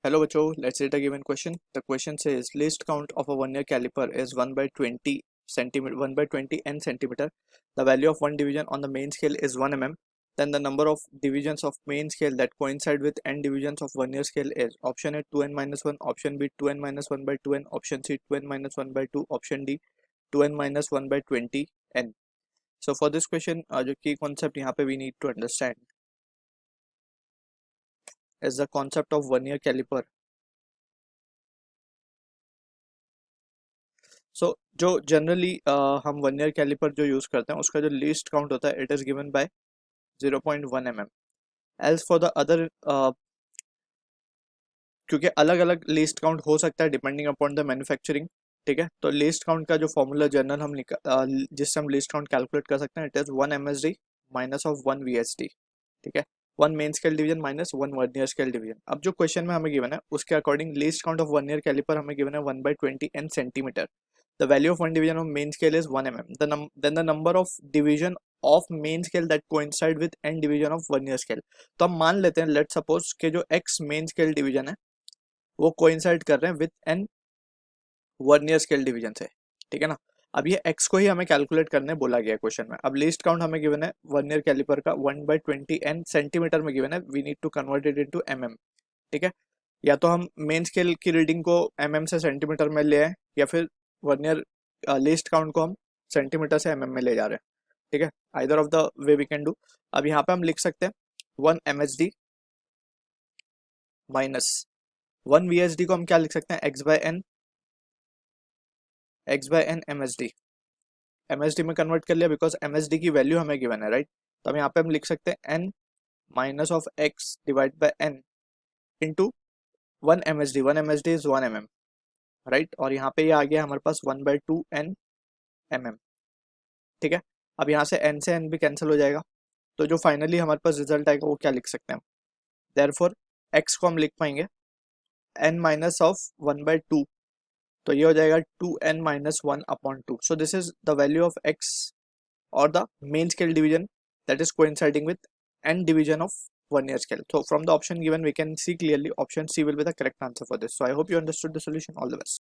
Hello बच्चों, let's read a given question. The question says least count of a vernier caliper is 1 by 20 centimeter, 1 by 20 n centimeter. The value of one division on the main scale is 1 mm. Then the number of divisions of main scale that coincide with n divisions of vernier scale is option A 2n minus 1, option B 2n minus 1 by 2n, option C 2n minus 1 by 2, option D 2n minus 1 by 20 n. So for this question, जो key concept यहाँ पे we need to understand is the concept of vernier caliper. सो जो generally हम vernier caliper जो use करते हैं उसका जो लीस्ट काउंट होता है it is given by 0.1 mm. Else for the other, क्योंकि अलग अलग लीस्ट काउंट हो सकता है डिपेंडिंग अपॉन द मैन्युफैक्चरिंग. ठीक है, तो लीस्ट काउंट का जो फॉर्मूला जनरल हम जिससे हम लीस्ट काउंट कैलकुलेट कर सकते हैं it is 1 MSD minus of 1 VSD. ठीक है, 1 main scale division minus 1 vernier scale division. अब जो क्वेश्चन में हमें गिवन है उसके according least count of vernier caliper हमें गिवन है 1 by 20 n centimetre. The value of one division of main scale is 1 mm. Then the number of division of main scale that coincide with n division of vernier scale. तो हम मान लेते हैं let suppose कि जो x main scale division है वो coincide कर रहे हैं with n vernier scale division से. ठीक है ना, अब ये x को ही हमें कैलकुलेट करने बोला गया क्वेश्चन में. अब लीस्ट काउंट हमें गिवन है वर्नियर कैलिपर का 1 by 20 n सेंटीमीटर में गिवन है. We need to convert it into mm. ठीक है, या तो हम मेन स्केल की रीडिंग को mm से सेंटीमीटर में ले आए या फिर वर्नियर लीस्ट काउंट को हम सेंटीमीटर से mm में ले जा रहे हैं. ठीक है, either of the way we can do. अब यहाँ पे हम लिख सकते हैं 1 MSD माइनस 1 VSD को हम क्या लिख सकते हैं x by n MSD. MSD में कन्वर्ट कर लिया बिकॉज MSD की वैल्यू हमें गिवन है, राइट. तो हम यहाँ पे हम लिख सकते हैं n minus of x divide by n into 1 MSD. 1 MSD is 1 mm, right. और यहाँ पे ये आ गया हमारे पास 1 by 2 n mm. ठीक है, अब यहाँ से n से n भी कैंसिल हो जाएगा. तो जो फाइनली हमारे पास रिजल्ट आएगा वो क्या लिख सकते हैं हम. देयरफॉर x को हम लिख पाएंगे n माइनस ऑफ 1 by 2. तो ये हो जाएगा 2n minus 1 upon 2. So this is the value of x और the main scale division that is coinciding with n division of vernier scale. So from the option given we can see clearly option C will be the correct answer for this. So I hope you understood the solution. All the best.